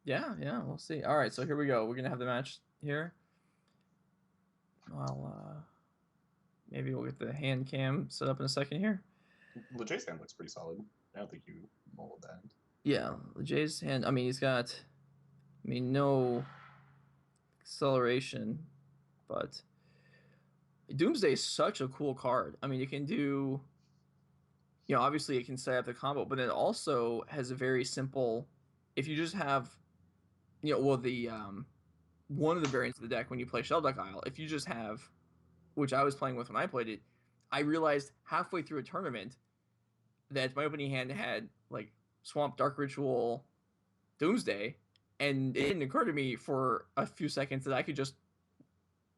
Yeah, yeah, we'll see. All right, so here we go. We're gonna have the match here. Well, maybe we'll get the hand cam set up in a second here. LeJay's hand looks pretty solid. I don't think you mold that. Yeah, Jay's hand. I mean, he's got. I mean, no acceleration, but Doomsday is such a cool card. I mean, it can do. Obviously it can set up the combo, but it also has a very simple. If you just have, well, the one of the variants of the deck when you play Shellduck Isle, if you just have, which I was playing with when I played it, I realized halfway through a tournament that my opening hand had like Swamp Dark Ritual Doomsday, and it didn't occur to me for a few seconds that I could just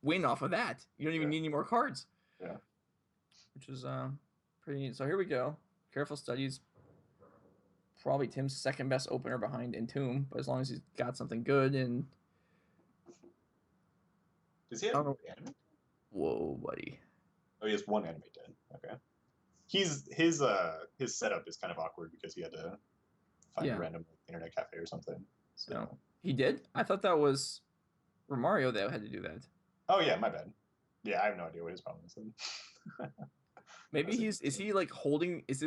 win off of that. You don't even Yeah, need any more cards, yeah. which is pretty neat. So here we go. Careful Studies, probably Tim's second best opener behind Entomb, but as long as he's got something good and Does he I have don't know. anime? Whoa, buddy. Oh, he has one anime dead. Okay. His setup is kind of awkward because he had to find a Yeah. random internet cafe or something. No. So, He did? I thought that was Romario that had to do that. oh yeah, my bad. Yeah, I have no idea what his problem is. Then. Maybe That's is interesting. he like holding is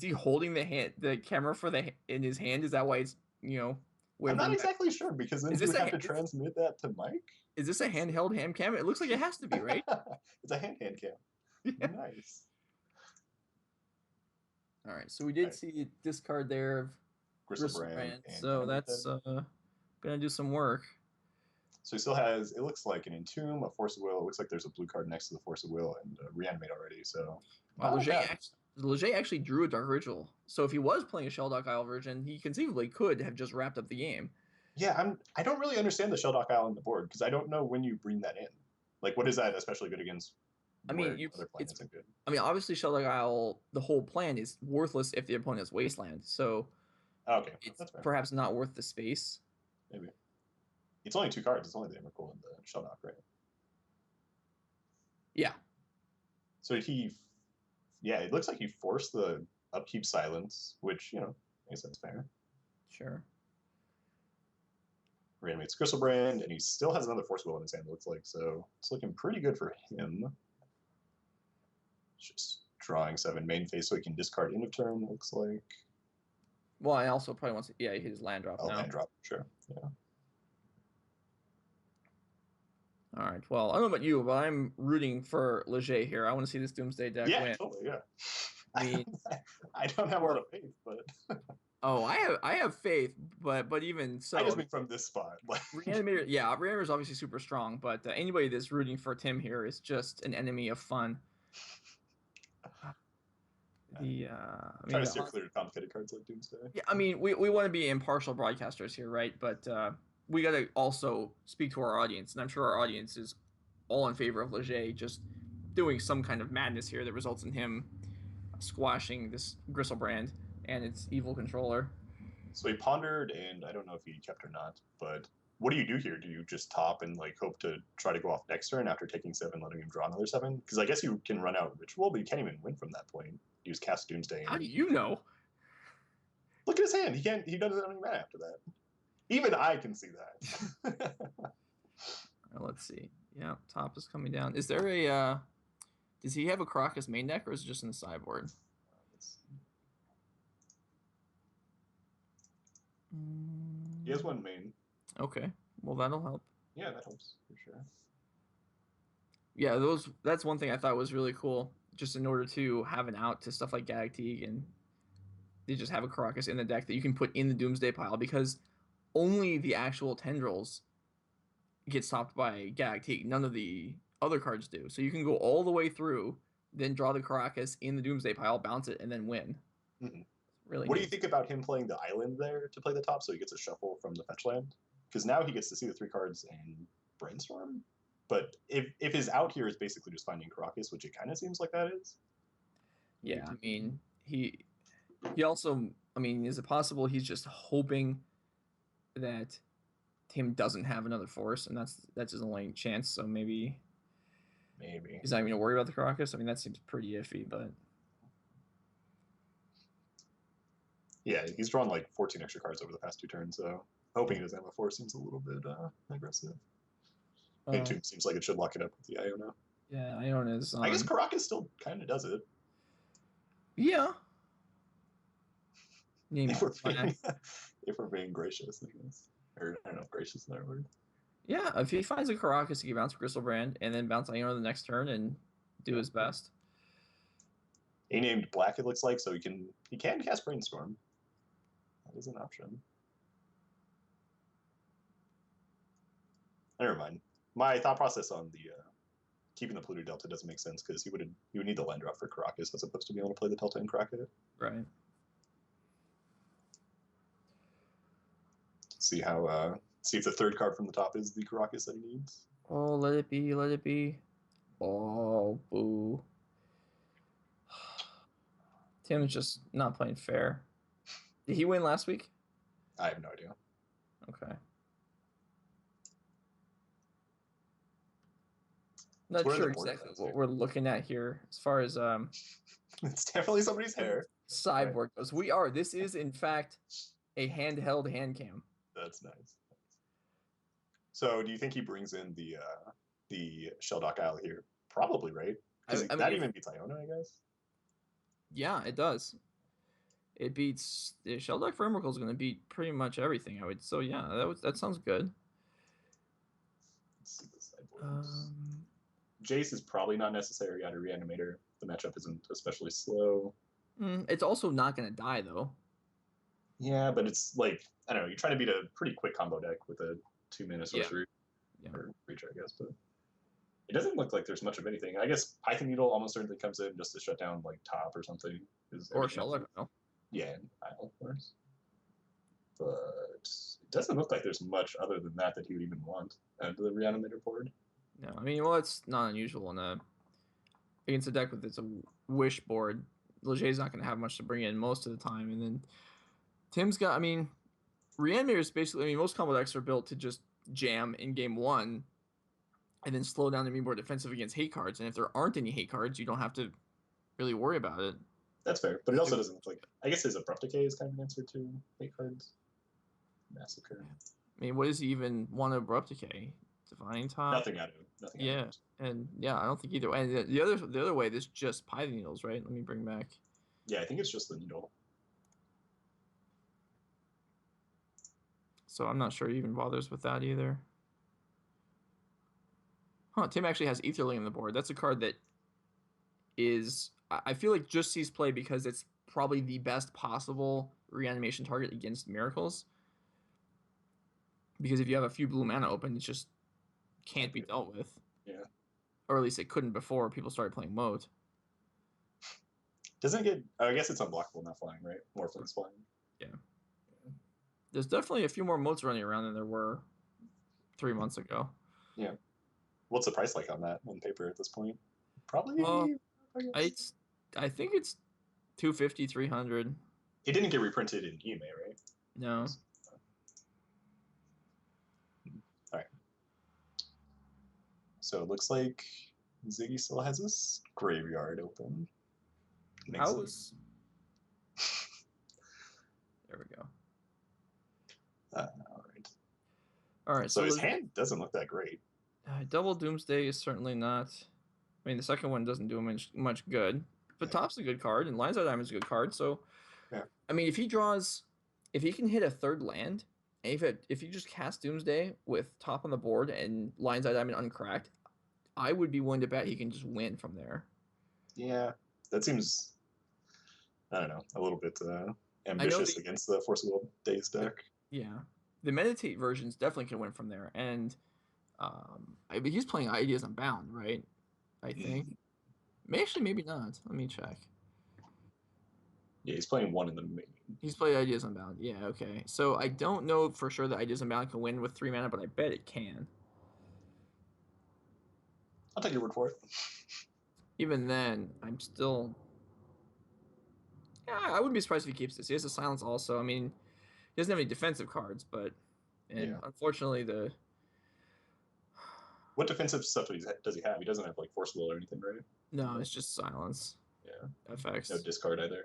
he holding the camera for the in his hand? Is that why it's, I'm not wavering back? exactly sure because then Is he this would have a to transmit that to Mike. is this a So handheld hand cam? It looks like it has to be, right? it's a hand cam. Yeah. Nice. All right. So we All did right. see a discard there of Gristlebrand Gristlebrand. and So that's Reanimator. gonna do some work. So he still has, it looks like an Entomb, a Force of Will. It looks like there's a blue card next to the Force of Will and Reanimate already. So Wow, not bad. Leger actually drew a Dark Ritual. So if he was playing a Shelldock Isle version, he conceivably could have just wrapped up the game. Yeah, I don't really understand the Shelldock Isle on the board because I don't know when you bring that in. Like, what is that especially good against I mean, where other plan isn't good? obviously Shelldock Isle, the whole plan is worthless if the opponent has Wasteland. So Oh, okay, it's that's fair. perhaps not worth the space. Maybe. It's only two cards. It's only the Emrakul and the Shelldock, right? Yeah, So yeah, it looks like he forced the upkeep silence, which, I guess that's fair. sure. Reanimates Gristlebrand, and he still has another Force Will in his hand, it looks like. So it's looking pretty good for him. Just drawing seven main phase so he can discard end of turn, looks like. Well, I also probably wants to, yeah, his land drop Oh, now. land drop, sure. Yeah. All right. Well, I don't know about you, but I'm rooting for Leger here. I want to see this Doomsday deck Yeah, win. totally, yeah. I mean, I don't have a lot for of faith, but oh, I have faith, but even I so, just mean from this spot. Like, Reanimator, yeah, Reanimator is obviously super strong, but anybody that's rooting for Tim here is just an enemy of fun. I try mean, to steer clear of complicated cards like Doomsday. yeah, I mean, we want to be impartial broadcasters here, right? But we got to also speak to our audience, and I'm sure our audience is all in favor of Leger just doing some kind of madness here that results in him squashing this Gristlebrand and its evil controller. So he pondered, and I don't know if he kept or not, but what do you do here? Do you just top and like hope to try to go off next turn after taking seven, letting him draw another seven? Because I guess you can run out Ritual, but you can't even win from that point. Use Cast Doomsday How do and you know? look at his hand. He can't. He doesn't have any mana after that. Even I can see that. Let's see. Yeah, top is coming down. Is there a does he have a Crocus main deck or is it just in the sideboard? He has Mm, one main. okay. Well, that'll help. Yeah, that helps for sure. Yeah, that's one thing I thought was really cool. Just in order to have an out to stuff like Galactique, and they just have a Caracas in the deck that you can put in the Doomsday pile because only the actual tendrils get stopped by Galactique. None of the other cards do. So you can go all the way through, then draw the Caracas in the Doomsday pile, bounce it, and then win. Mm-hmm. Really What do you neat. think about him playing the island there to play the top so he gets a shuffle from the fetch land? Because now he gets to see the three cards and brainstorm. But if his out here is basically just finding Caracas, which it kind of seems like that is, Yeah, I mean, he also, I mean, is it possible he's just hoping that Tim doesn't have another force, and that's his only chance. So maybe maybe. he's not even gonna worry about the Caracas. I mean, that seems pretty iffy, but Yeah, he's drawn like 14 extra cards over the past 2 turns, so hoping he doesn't have a 4 seems a little bit aggressive. And Tomb seems like it should lock it up with the Iona. Yeah, Iona is on. I guess Caracas still kind of does it. Yeah. If we're being gracious, I guess. Or I don't know if gracious is that word. Yeah, if he finds a Caracas, he can bounce Crystal Brand and then bounce Iona the next turn and do his best. He named Black, it looks like, so he can cast Brainstorm. That is an option. Never mind. My thought process on the keeping the Polluted Delta doesn't make sense because he would need the land drop for Caracas as opposed to being able to play the Delta and crack it. Right. See if the third card from the top is the Caracas that he needs. Oh, let it be, let it be. Oh, boo. Tim's just not playing fair. Did he win last week? I have no idea. Okay. Not sure exactly what we're looking at here as far as it's definitely somebody's hair. Cyborg goes. This is in fact a handheld hand cam. That's nice. So do you think he brings in the Shelldock Isle here? Probably, right? Because that even beats Iona, I guess. Yeah, it does. It beats the Shelldock for Emrakul is going to beat pretty much everything. So yeah, that sounds good. Let's see the sideboards. Jace is probably not necessary out of Reanimator. The matchup isn't especially slow. It's also not going to die though. Yeah, but it's like I don't know. You're trying to beat a pretty quick combo deck with a 2-mana sorcery or creature, I guess. But it doesn't look like there's much of anything. I guess Python Needle almost certainly comes in just to shut down like top or something. Or Shelldock. Yeah, and Isle, of course. But it doesn't look like there's much other than that he would even want out of the Reanimator board. No, I mean, well, it's not unusual against a deck with it's a wish board. Leger's not going to have much to bring in most of the time, and then Tim's got. I mean, Reanimator is basically. I mean, most combo decks are built to just jam in game one, and then slow down and be more defensive against hate cards. And if there aren't any hate cards, you don't have to really worry about it. That's fair, but it also doesn't look like. I guess his Abrupt Decay is kind of an answer to hate cards. Massacre. I mean, what does he even want to Abrupt Decay? Divine Top? Nothing out of it. Nothing. Yeah, out of it. And yeah, I don't think either. And the other way, this just Python Needles, right? Let me bring back. Yeah, I think it's just the needle. So I'm not sure he even bothers with that either. Huh, Tim actually has Aetherling on the board. That's a card that is, I feel like just sees play because it's probably the best possible reanimation target against Miracles. Because if you have a few blue mana open, it just can't be dealt with. Yeah. Or at least it couldn't before people started playing Moat. Doesn't it get... Oh, I guess it's unblockable, not flying, right? More flames flying. Yeah. There's definitely a few more Moats running around than there were 3 months ago. Yeah. What's the price like on that on paper at this point? Probably... I think it's 250, 300. It didn't get reprinted in EMA, right? No. All right. So it looks like Ziggy still has this graveyard open. There we go. All right. So his hand doesn't look that great. Double Doomsday is certainly not. I mean, the second one doesn't do him much good. But Top's a good card, and Lion's Eye Diamond's a good card. So, I mean, if he can hit a third land, and if you just cast Doomsday with Top on the board and Lion's Eye Diamond uncracked, I would be willing to bet he can just win from there. Yeah, that seems, I don't know, a little bit ambitious against the Force of Will Days deck. Yeah, the Meditate versions definitely can win from there, and he's playing Ideas Unbound, right? I think. Actually, maybe not. Let me check. Yeah, he's playing one in the main. He's played Ideas Unbound. Yeah, okay. So I don't know for sure that Ideas Unbound can win with 3 mana, but I bet it can. I'll take your word for it. Even then, I'm still... Yeah, I wouldn't be surprised if he keeps this. He has a Silence also. I mean, he doesn't have any defensive cards, but... And unfortunately, the... What defensive stuff does he have? He doesn't have, like, Force Will or anything, right? No, it's just Silence. Yeah. FX. No discard either,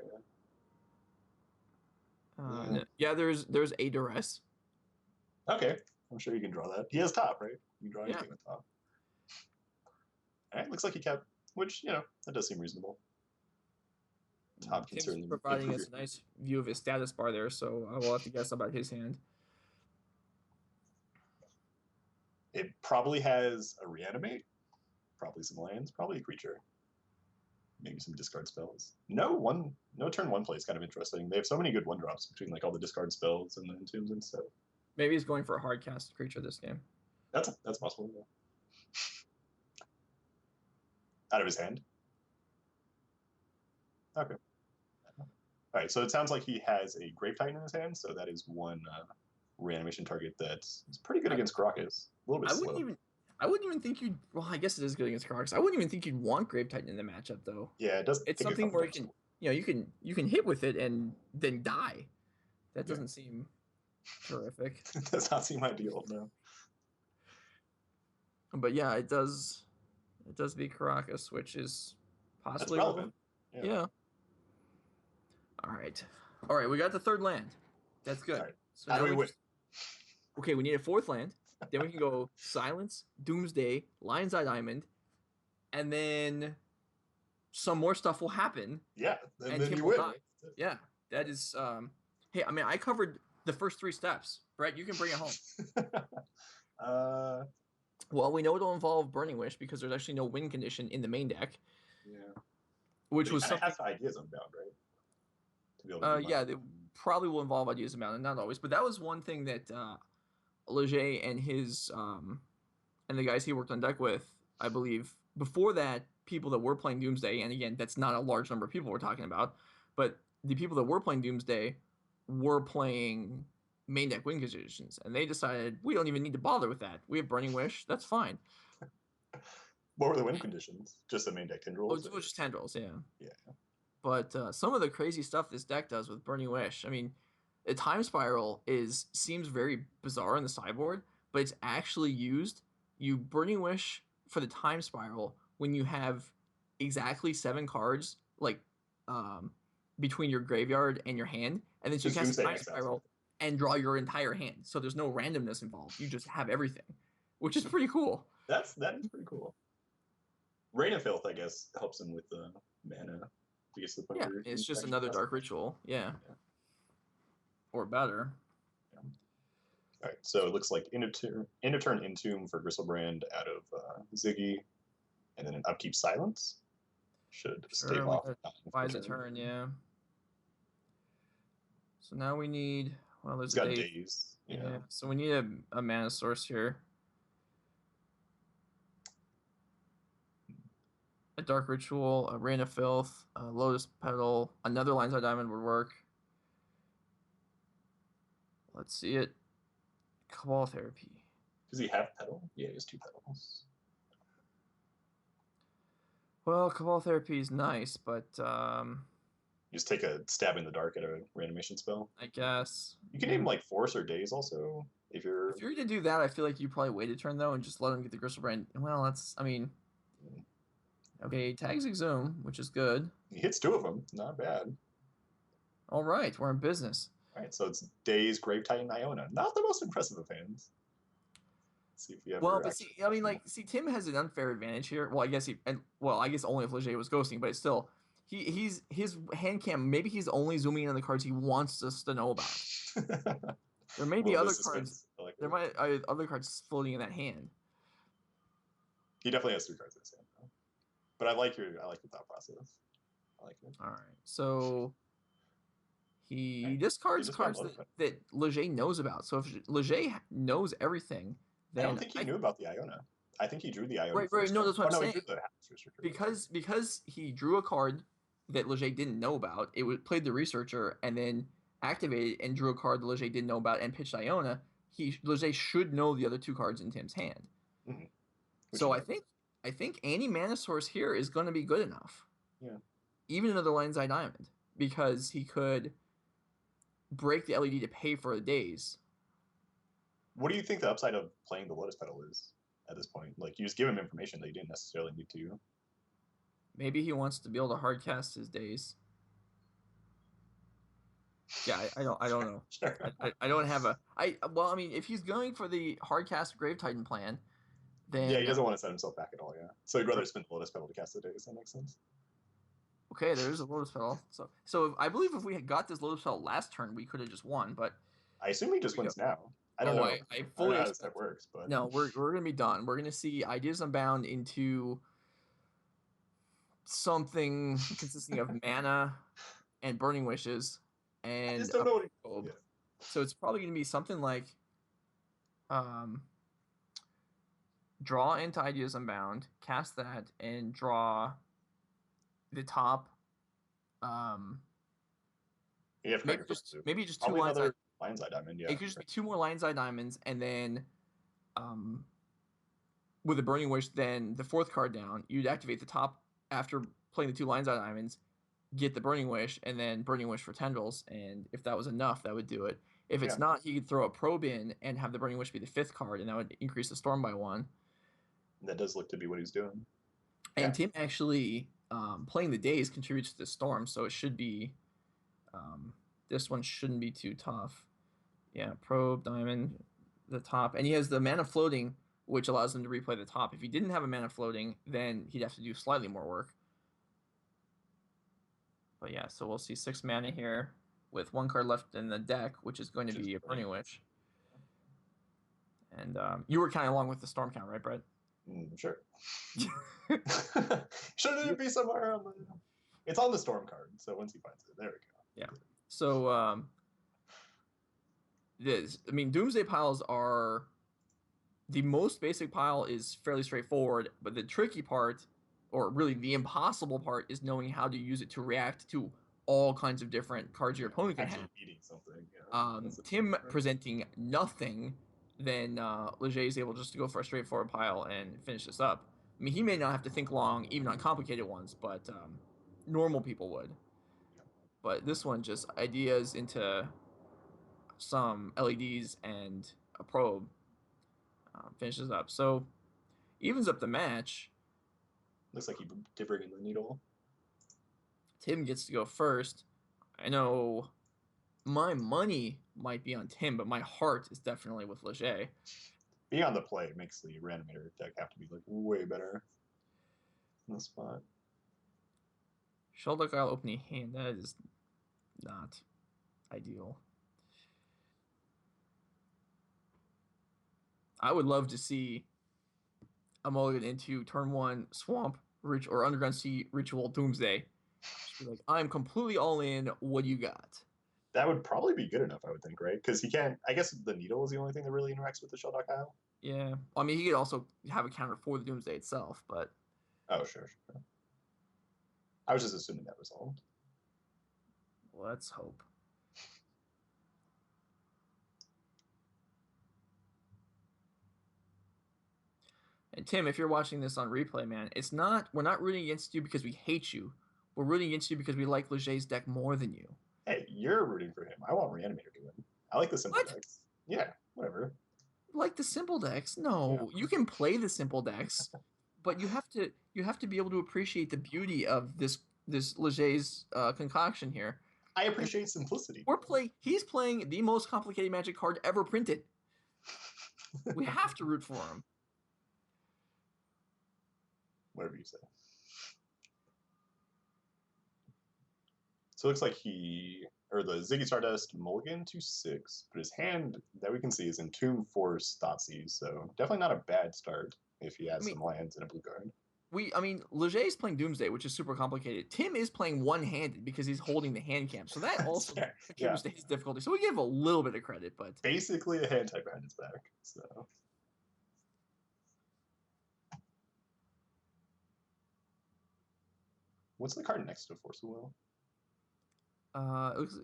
yeah. Yeah, there's a duress. Okay, I'm sure you can draw that. He has top, right? You can draw Yeah. anything with top. All right, looks like he kept, which that does seem reasonable. Top can Tim's certainly providing improve us your. a nice view of his status bar there, so I will have to guess about his hand. It probably has a reanimate, probably some lands, probably a creature, maybe some discard spells. No turn one play is kind of interesting. They have so many good one drops between like all the discard spells and the entombs and stuff. Maybe he's going for a hard cast creature this game. That's possible. Yeah. Out of his hand. Okay. All right. So it sounds like he has a Grave Titan in his hand. So that is one reanimation target that is pretty good against Crocus. A little bit slow. I wouldn't even think you'd. Well, I guess it is good against Crocus. I wouldn't even think you'd want Grave Titan in the matchup though. Yeah, it does. It's something where you can hit with it and then die. That doesn't seem terrific. It does not seem ideal, no. But yeah, it does. It does beat Caracas, which is possibly That's relevant. Yeah. All right. We got the third land. That's good. Right. So how do we win? Okay, we need a fourth land. Then we can go Silence, Doomsday, Lion's Eye Diamond, and then some more stuff will happen. Yeah, and then you win. Yeah, that is. Hey, I mean, I covered the first 3 steps. Brett, you can bring it home. Well, we know it'll involve Burning Wish because there's actually no win condition in the main deck. Yeah. Which was something. Has Ideas Unbound, right? To be able to yeah, they probably will involve Ideas Unbound, and not always, but that was one thing that Leger and his and the guys he worked on deck with, I believe, before that, people that were playing Doomsday, and again, that's not a large number of people we're talking about, but the people that were playing Doomsday were playing main deck win conditions, and they decided we don't even need to bother with that. We have Burning Wish, that's fine. What were the win conditions? Just the main deck tendrils? It was just tendrils, yeah. Yeah. But some of the crazy stuff this deck does with Burning Wish, I mean, the Time Spiral seems very bizarre in the sideboard, but it's actually used. You Burning Wish for the Time Spiral when you have exactly 7 cards, like between your graveyard and your hand, and then you cast the Time Spiral and draw your entire hand. So there's no randomness involved. You just have everything, which is pretty cool. That is pretty cool. Rain of Filth, I guess, helps him with the mana. Yeah, it's just another Dark Ritual. Yeah. Or better. Yeah. All right, so it looks like end of turn Entomb for Gristlebrand out of Ziggy, and then an Upkeep Silence. Should stave off. Buys a turn, yeah. So now we need. Well, there's got days. Yeah. So we need a mana source here. A Dark Ritual, a Rain of Filth, a Lotus Petal, another Lion's Eye Diamond would work. Let's see it. Cabal Therapy. Does he have Petal? Yeah, he has 2 petals. Well, Cabal Therapy is nice, but you just take a stab in the dark at a reanimation spell. I guess you can name like Force or Days also if you're. If you're gonna do that, I feel like you probably wait a turn though and just let him get the Gristlebrand. Well, that's okay. Tags Exhume, which is good. He hits 2 of them. Not bad. All right, we're in business. All right, so it's Days, Grave Titan, Iona. Not the most impressive of hands. See if we ever. Well, but Tim has an unfair advantage here. Well, I guess only if Leger was ghosting, but still, his hand cam. Maybe he's only zooming in on the cards he wants us to know about. There may be other cards. There might be other cards floating in that hand. He definitely has 3 cards in his hand, though. But I like the thought process. I like it. All right, so he discards cards that Leger knows about. So if Leger knows everything, then I don't think he knew about the Iona. I think he drew the Iona. Right. No, that's what I'm saying. He drew the because he drew a card that Leger didn't know about. It played the Researcher and then activated and drew a card that Leger didn't know about and pitched Iona. Leger should know the other 2 cards in Tim's hand. Mm-hmm. So I think any mana source here is going to be good enough. Yeah. Even another Lion's Eye Diamond, because he could break the LED to pay for the days. What do you think the upside of playing the Lotus Petal is at this point? Like, you just give him information that you didn't necessarily need to. Maybe he wants to be able to hardcast his days. Yeah, I don't know. Sure. I don't have a well, I mean, if he's going for the hard cast Grave Titan plan, Yeah, he then doesn't want to set himself back at all. Yeah, so he'd rather spend the Lotus Petal to cast the Daze. That makes sense. okay, there is a Lotus Petal. So I believe if we had got this Lotus Petal last turn, we could have just won. But I assume he just we go. wins now. I don't Oh, know. I I don't fully know how this stuff expect. works, but No, we're gonna be done. We're gonna see Ideas Unbound into something consisting of mana and Burning Wishes I just and don't a know what. Yeah. probe. So it's probably gonna be something like um, draw into Ideas Unbound, cast that, and draw the top. Um, You have to cut your first move. maybe just two Probably lines. another Lion's Eye Diamond. It Yeah. could just be two more Lion's Eye Diamonds, and then um, with a Burning Wish, then the fourth card down, you'd activate the top after playing the two Lion's Eye Diamonds, get the Burning Wish, and then Burning Wish for Tendrils. And if that was enough, that would do it. If it's Yeah. not, he could throw a Probe in and have the Burning Wish be the fifth card, and that would increase the Storm by one. That does look to be what he's doing. And Tim actually playing the Daze contributes to the Storm, so it should be. This one shouldn't be too tough. Yeah, Probe, Diamond, the top. And he has the Mana Floating, which allows him to replay the top. If he didn't have a Mana Floating, then he'd have to do slightly more work. But yeah, so we'll see 6 mana here with 1 card left in the deck, which is going to be a Burning Wish. And you were counting along with the Storm count, right, Brett? Sure. Shouldn't it be somewhere on the... It's on the Storm card, so once he finds it, there we go. Yeah. So, Doomsday piles are... The most basic pile is fairly straightforward, but the tricky part, or really the impossible part, is knowing how to use it to react to all kinds of different cards your opponent can have. Eating something. Yeah. Tim presenting nothing, then Leger is able just to go for a straightforward pile and finish this up. I mean, he may not have to think long, even on complicated ones, but normal people would. But this one just ideas into some LEDs and a probe. Finishes up. So evens up the match. Looks like he did bring in the needle. Tim gets to go first. I know my money might be on Tim, but my heart is definitely with Leger. Being on the play makes the Reanimator deck have to be like way better in this spot. Shelduck Isle opening hand, that is not ideal. I would love to see a mulligan into turn 1 Swamp or Underground Sea Ritual Doomsday. Just be like, I'm completely all in. What do you got? That would probably be good enough, I would think, right? Because he can't. I guess the needle is the only thing that really interacts with the Shelduck Isle. Yeah. I mean, he could also have a counter for the Doomsday itself, but. Oh, sure. I was just assuming that resolved. Let's hope. And Tim, if you're watching this on replay, man, we're not rooting against you because we hate you. We're rooting against you because we like Leger's deck more than you. Hey, you're rooting for him. I want Reanimator to win. I like the simple decks. Yeah, whatever. Like the simple decks? No, yeah. You can play the simple decks, but you have to be able to appreciate the beauty of this Leger's concoction here. I appreciate simplicity. He's playing the most complicated Magic card ever printed. We have to root for him. Whatever you say. So it looks like the Ziggy Stardust mulligan to 6, but his hand that we can see is Entomb Force Thoughtseize, so definitely not a bad start if he has some lands and a blue card. Leger is playing Doomsday, which is super complicated. Tim is playing one-handed because he's holding the hand cam, so that also contributes to his difficulty. So we give a little bit of credit, but basically a hand type behind his back. So what's the card next to Force of Will?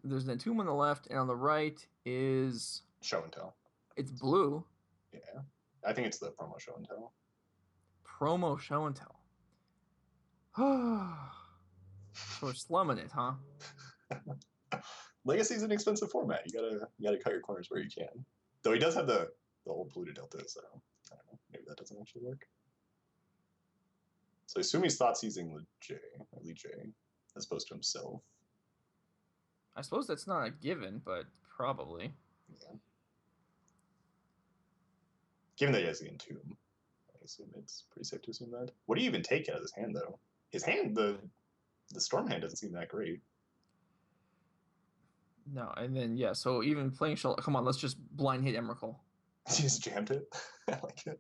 There's an Entomb on the left, and on the right is Show and Tell. It's blue. Yeah, I think it's the promo Show and Tell. Promo Show and Tell. So we're slumming it, huh? Legacy's an expensive format. You gotta cut your corners where you can. Though he does have the old polluted delta, so I don't know. Maybe that doesn't actually work. So I assume he's thought seizing Leger as opposed to himself. I suppose that's not a given, but probably. Yeah. Given that he has the Entomb, I assume it's pretty safe to assume that. What do you even take out of his hand, though? His hand, the Storm hand doesn't seem that great. No, and then yeah, so even playing Shell, come on, let's just blind hit Emrakul. He just jammed it. I like it.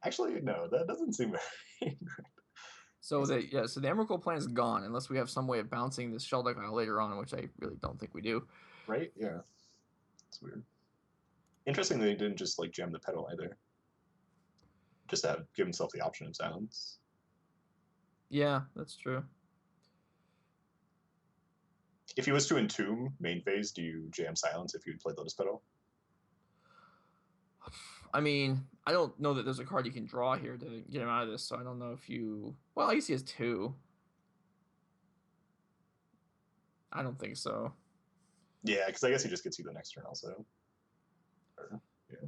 Actually, no, that doesn't seem very great. So so the Emrakul plan is gone unless we have some way of bouncing this Shelduck Isle later on, which I really don't think we do. Right? Yeah. It's weird. Interesting that he didn't just like jam the pedal either. Just to give himself the option of silence. Yeah, that's true. If he was to entomb main phase, do you jam silence if you'd played Lotus Pedal? I mean, I don't know that there's a card you can draw here to get him out of this, so I don't know if you. Well, I guess he has two. I don't think so. Yeah, because I guess he just gets you the next turn also. Yeah.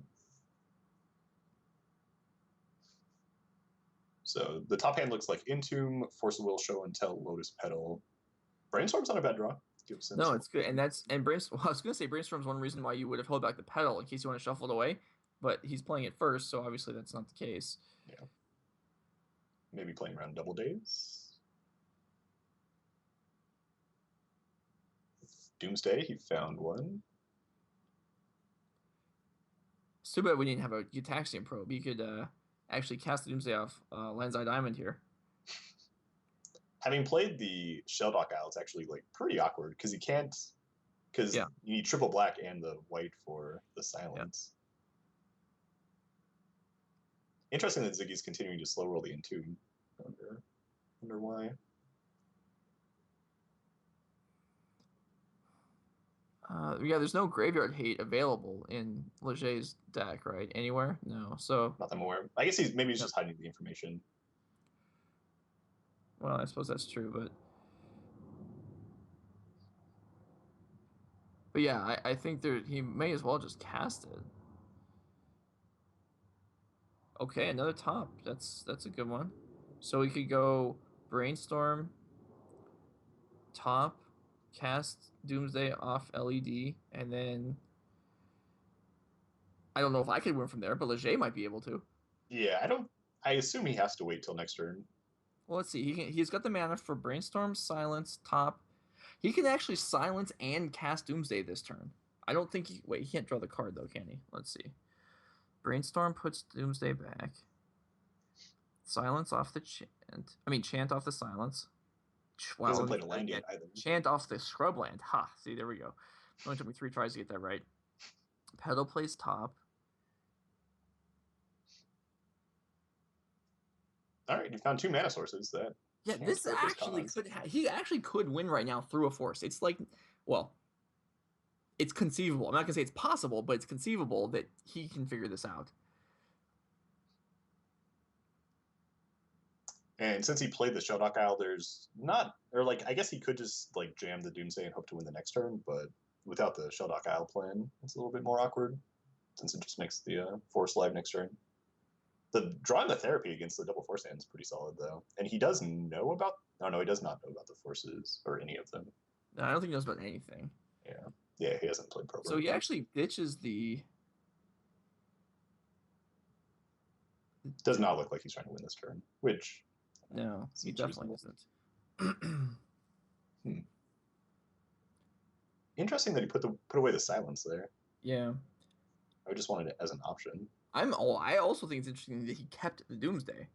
So the top hand looks like Entomb, Force of Will, Show and Tell, Lotus Petal. Brainstorm's not a bad draw. No, it's good, and Brainstorm. Well, I was gonna say Brainstorm's one reason why you would have held back the pedal in case you want to shuffle it away, but he's playing it first, so obviously that's not the case. Yeah. Maybe playing around Double Days. Doomsday, he found one. It's too bad we didn't have a Utaxian probe. You could actually cast the Doomsday off Land's Eye Diamond here. Having played the Sheldock Isle, it's actually like pretty awkward because you can't, because Yeah. you need triple black and the white for the silence. Yeah. Interesting that Ziggy's continuing to slow roll the Entomb. Wonder why. Yeah, there's no graveyard hate available in Leger's deck, right? Anywhere? No. So not that I'm aware. I guess maybe he's just hiding the information. Well, I suppose that's true, but yeah, I think he may as well just cast it. Okay, another top. That's a good one. So we could go Brainstorm, top, cast Doomsday off LED, and then I don't know if I could win from there, but Leger might be able to. Yeah, I assume he has to wait till next turn. Well, let's see. He's got the mana for Brainstorm, Silence, top. He can actually silence and cast Doomsday this turn. I don't think he can't draw the card though, can he? Let's see. Brainstorm puts Doomsday back. Silence off the chant. Chant off the silence. Wow, doesn't play the land yet either. Chant off the scrubland. Ha! See, there we go. It only took me 3 tries to get that right. Pedal plays top. All right, you found 2 mana sources that. Yeah, this actually he actually could win right now through a force. It's like, well, it's conceivable. I'm not gonna say it's possible, but it's conceivable that he can figure this out. And since he played the Sheldock Isle, there's not, or like, I guess he could just like jam the Doomsday and hope to win the next turn, but without the Sheldock Isle plan, it's a little bit more awkward since it just makes the Force live next turn. The drawing the therapy against the double Force hand is pretty solid though, and he does know about. Oh no, he does not know about the forces or any of them. No, I don't think he knows about anything. Yeah, he hasn't played program. So he actually ditches the. It does not look like he's trying to win this turn, which. No, he definitely isn't. Interesting that he put away the silence there. Yeah. I just wanted it as an option. I also think it's interesting that he kept the Doomsday.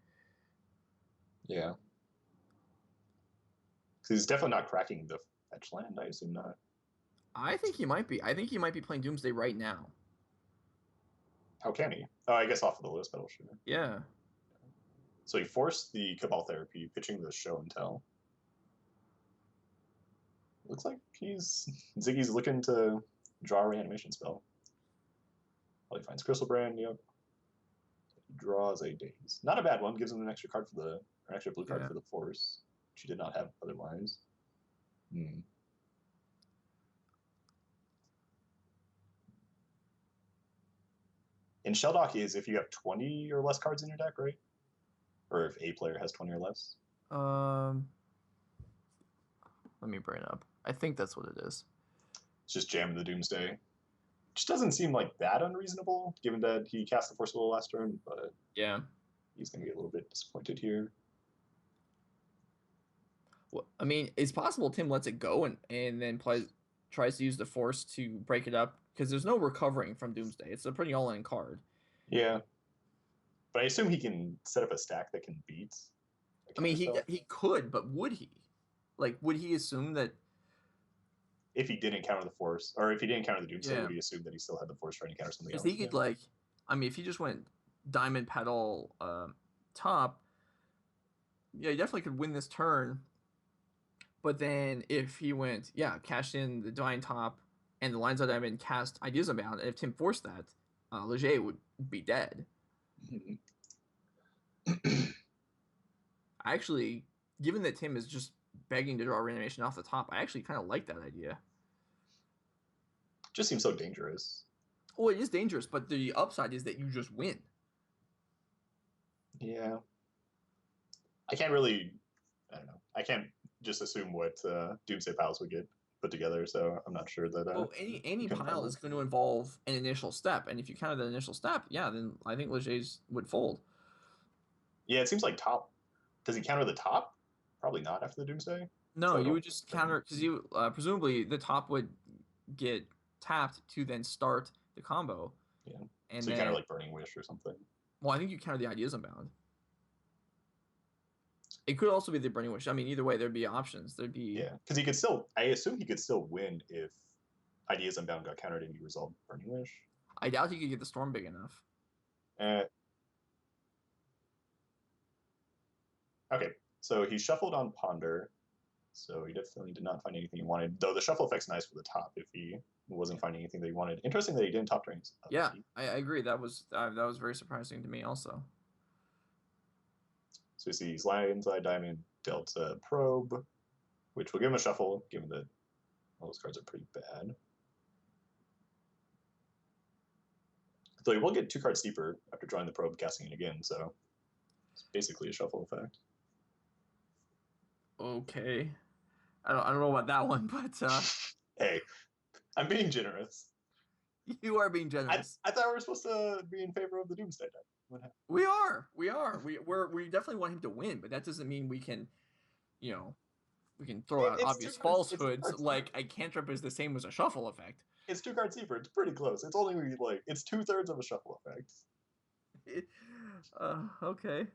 Yeah. Because he's definitely not cracking the fetch land, I assume not. I think he might be. I think he might be playing Doomsday right now. How can he? Oh, I guess off of the Lotus Petal, sure. Yeah. So he forced the Cabal Therapy, pitching the Show and Tell. Looks like Ziggy's looking to draw a reanimation spell. Probably finds Crystal Brand, yep. He draws a Daze. Not a bad one, gives him an extra card for an extra blue card for the Force, which he did not have otherwise. And Sheldock is if you have 20 or less cards in your deck, right? Or if a player has 20 or less. Let me bring it up. I think that's what it is. It's just jamming the Doomsday. Which doesn't seem like that unreasonable, given that he cast the Force Will last turn, but Yeah. he's going to be a little bit disappointed here. Well, I mean, it's possible Tim lets it go and then tries to use the Force to break it up because there's no recovering from Doomsday. It's a pretty all-in card. Yeah. But I assume he can set up a stack that can beat a I mean, counterspell. he could, but would he? Like, would he assume that? If he didn't counter the Force, or if he didn't counter the Doomsday, Yeah, would he assume that he still had the Force trying to counter something because else? he could like, I mean, if he just went Diamond Petal top, yeah, he definitely could win this turn. But then if he went, yeah, cashed in the Divine Top and the lines that I've been cast Ideas Unbound, and if Tim forced that, Leger would be dead. I actually, given that Tim is just begging to draw Reanimation off the top, I actually kind of like that idea. Just seems so dangerous. Well, it is dangerous, but the upside is that you just win. Yeah. I can't really, I don't know. I can't just assume what Doomsday piles would get put together, so I'm not sure that. Well, any pile is going to involve an initial step, and if you counter that initial step, yeah, then I think Leger's would fold. Yeah, it seems like top. Does he counter the top? Probably not after the Doomsday. No, you would just counter because you presumably the top would get tapped to then start the combo. Yeah. And so you counter like Burning Wish or something. Well, I think you counter the Ideas Unbound. It could also be the Burning Wish. I mean, either way, there'd be options. There'd be because he could still. I assume he could still win if Ideas Unbound got countered and he resolved Burning Wish. I doubt he could get the storm big enough. Okay, so he shuffled on Ponder, so he definitely did not find anything he wanted. Though the shuffle effect's nice for the top if he wasn't finding anything that he wanted. Interesting that he didn't top drains. Yeah, I agree. That was very surprising to me also. So we see Lion's Eye, Diamond, Delta, Probe, which will give him a shuffle, given that all those cards are pretty bad. Though he will get 2 cards deeper after drawing the Probe, casting it again, so it's basically a shuffle effect. Okay. I don't know about that one, but hey, I'm being generous. You are being generous. I thought we were supposed to be in favor of the Doomsday deck. What happened? We are. We definitely want him to win, but that doesn't mean we can, we can throw out obvious falsehoods like a cantrip is the same as a shuffle effect. It's 2 cards deeper. It's pretty close. It's only like it's 2/3 of a shuffle effect. Okay.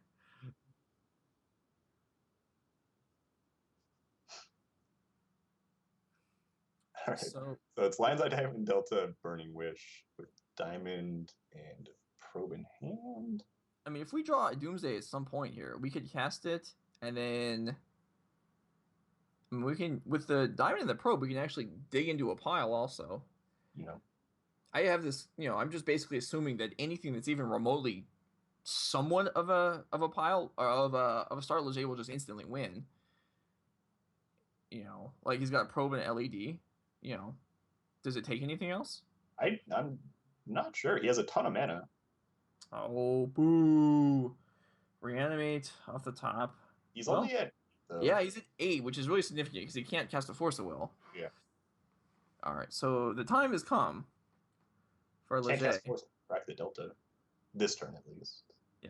All right. So it's Lion's Eye, Diamond, Delta, Burning Wish with Diamond and Probe in hand. I mean, if we draw a Doomsday at some point here, we could cast it, and then we can, with the Diamond and the Probe, we can actually dig into a pile also. I have this, I'm just basically assuming that anything that's even remotely somewhat of a pile or of a start, Leger will just instantly win. Like he's got a Probe and an LED. Does it take anything else? I'm not sure. He has a ton of mana. Oh, boo. Reanimate off the top. He's only at... Yeah, he's at 8, which is really significant because he can't cast a Force of Will. Yeah. All right, so the time has come for Leger. Can't cast Force Rack the Delta. This turn, at least. Yeah.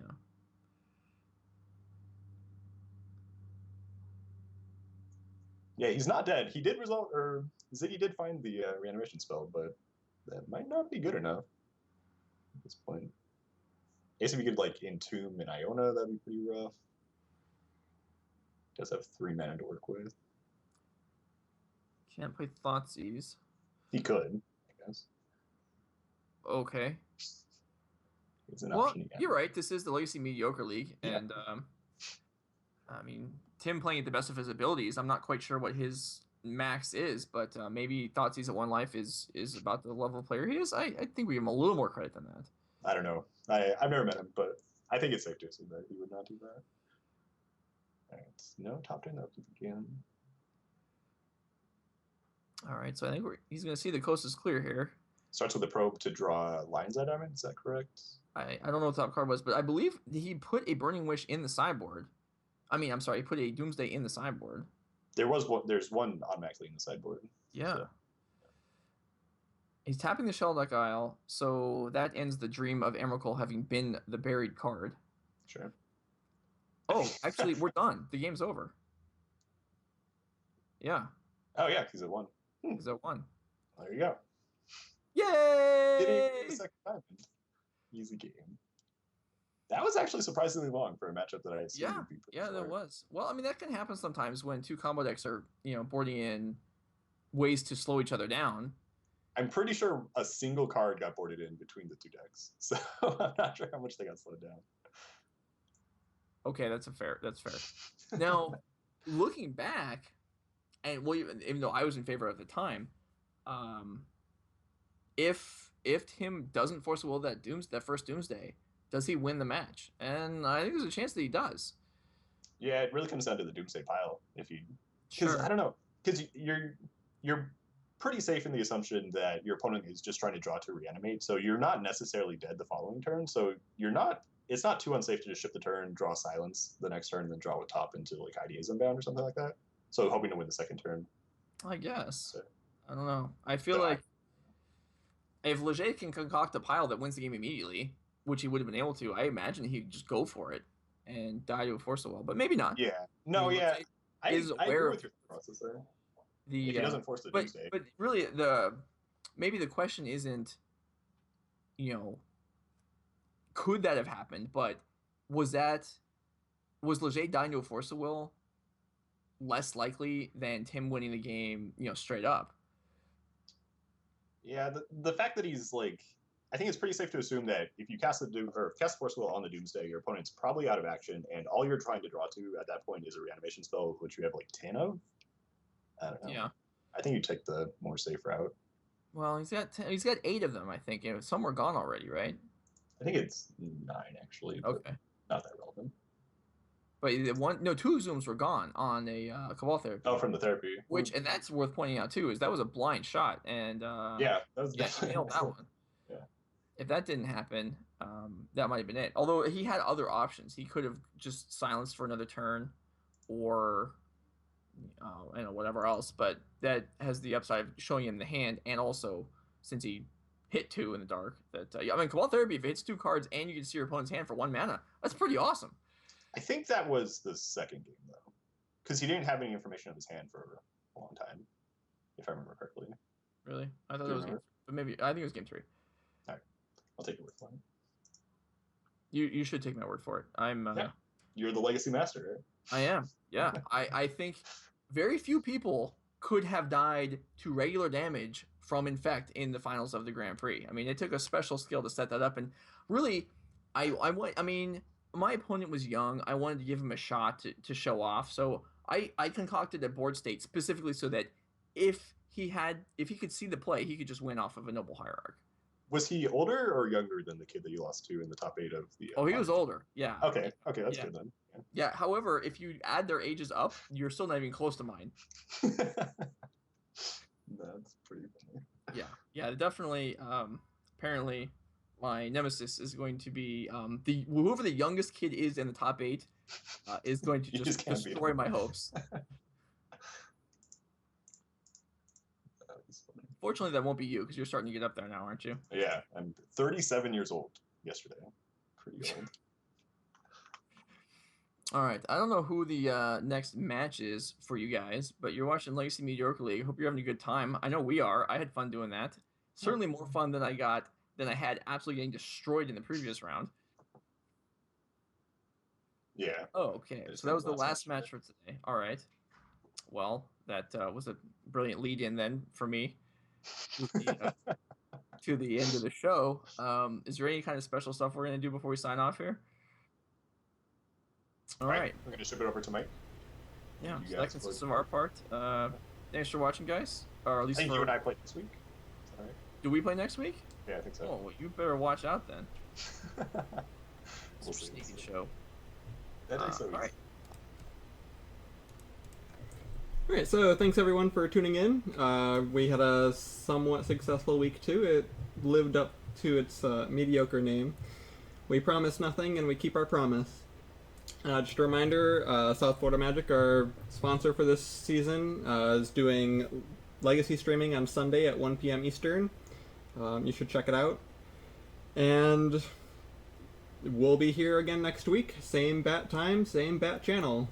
Yeah, he's not dead. He did resolve, or Ziggy did find the reanimation spell, but that might not be good enough at this point. I guess if you could like Entomb and Iona, that'd be pretty rough. Does have 3 mana to work with. Can't play Thoughtseize. He could, I guess. Okay. It's an option again. You're right. This is the Legacy Mediocre League, and I mean, Tim playing at the best of his abilities. I'm not quite sure what his max is, but maybe Thoughtseize at 1 life is about the level of player he is. I think we give him a little more credit than that. I don't know. I've never met him, but I think it's safe to assume that he would not do that. All right, no top turn up again. All right, so I think he's going to see the coast is clear here. Starts with the Probe to draw Lion's Eye Diamond. Is that correct? I don't know what the top card was, but I believe he put a Burning Wish in the sideboard. I mean, I'm sorry, he put a Doomsday in the sideboard. There's one automatically in the sideboard. Yeah. So. He's tapping the Shellduck Isle, so that ends the dream of Emrakul having been the buried card. Sure. Oh, actually, we're done. The game's over. Yeah. Oh yeah, he's at 1. He's at 1. There you go. Yay! Did he win the second time? Easy game. That was actually surprisingly long for a matchup that I assumed would be pretty short. There was. Well, I mean, that can happen sometimes when two combo decks are, boarding in ways to slow each other down. I'm pretty sure a single card got boarded in between the two decks, so I'm not sure how much they got slowed down. Okay, that's fair. Now, looking back, and well, even though I was in favor at the time, if Tim doesn't force a will that first Doomsday, does he win the match? And I think there's a chance that he does. Yeah, it really comes down to the Doomsday pile. Sure. I don't know, because you're pretty safe in the assumption that your opponent is just trying to draw to reanimate, so you're not necessarily dead the following turn. So it's not too unsafe to just ship the turn, draw silence the next turn, and then draw with top into like IDA's Unbound or something like that. So hoping to win the second turn. I guess. So, I don't know. I feel like if Leger can concoct a pile that wins the game immediately, which he would have been able to, I imagine he'd just go for it and die to a Force of Will, but maybe not. Yeah. No, I agree with your process there. If he doesn't force the Doomsday. But really, maybe the question isn't, could that have happened? But was Leger dying to a Force of Will less likely than Tim winning the game, straight up? Yeah, the fact that he's like, I think it's pretty safe to assume that if you cast Force of Will on the Doomsday, your opponent's probably out of action, and all you're trying to draw to at that point is a reanimation spell, which you have like 10 of. I don't know. Yeah. I think you take the more safe route. Well, he's got 8 of them, I think. Some were gone already, right? I think it's 9 actually. Okay. Not that relevant. But 2 zooms were gone on a Cabal Therapy. Oh, from the therapy. And that's worth pointing out too, is that was a blind shot, and yeah, that was definitely nailed that one. Yeah. If that didn't happen, that might have been it. Although he had other options, he could have just silenced for another turn, or whatever else. But that has the upside of showing him the hand, and also since he hit 2 in the dark, that Cabal Therapy, if it hits 2 cards and you can see your opponent's hand for 1 mana, that's pretty awesome. I think that was the second game though, because he didn't have any information of his hand for a long time, if I remember correctly. Really? I thought it was game 3, but maybe I think it was game 3. All right, I'll take your word for it. You should take my word for it. Yeah. You're the legacy master, right? I am. Yeah. I think very few people could have died to regular damage from Infect in the finals of the Grand Prix. I mean, it took a special skill to set that up, and really, my opponent was young. I wanted to give him a shot to show off, so I concocted a board state specifically so that if he could see the play, he could just win off of a Noble Hierarch. Was he older or younger than the kid that you lost to in the top 8 of the? He was older. Yeah. Okay, that's good then. Yeah. However, if you add their ages up, you're still not even close to mine. That's pretty funny. Yeah, definitely. Apparently, my nemesis is going to be whoever the youngest kid is in the top 8 is going to just destroy my hopes. Fortunately, that won't be you because you're starting to get up there now, aren't you? Yeah, I'm 37 years old yesterday. Pretty old. All right, I don't know who the next match is for you guys, but you're watching Legacy Mediocre League. Hope you're having a good time. I know we are. I had fun doing that. Certainly more fun than I had absolutely getting destroyed in the previous round. Yeah. Oh, okay. So that was the last match for today. All right. Well, that was a brilliant lead-in then for me to the end of the show. Is there any kind of special stuff we're going to do before we sign off here? All right. We're going to ship it over to Mike. Yeah, so that consists of our part. Thanks for watching, guys. Or at least I think you and I play this week. All right. Do we play next week? Yeah, I think so. Oh, well, you better watch out then. We'll sneaky show. That makes sense. All right. Alright, so thanks everyone for tuning in. We had a somewhat successful week too. It lived up to its mediocre name. We promise nothing and we keep our promise. Just a reminder, South Florida Magic, our sponsor for this season, is doing Legacy streaming on Sunday at 1 p.m. Eastern. You should check it out. And we'll be here again next week. Same bat time, same bat channel.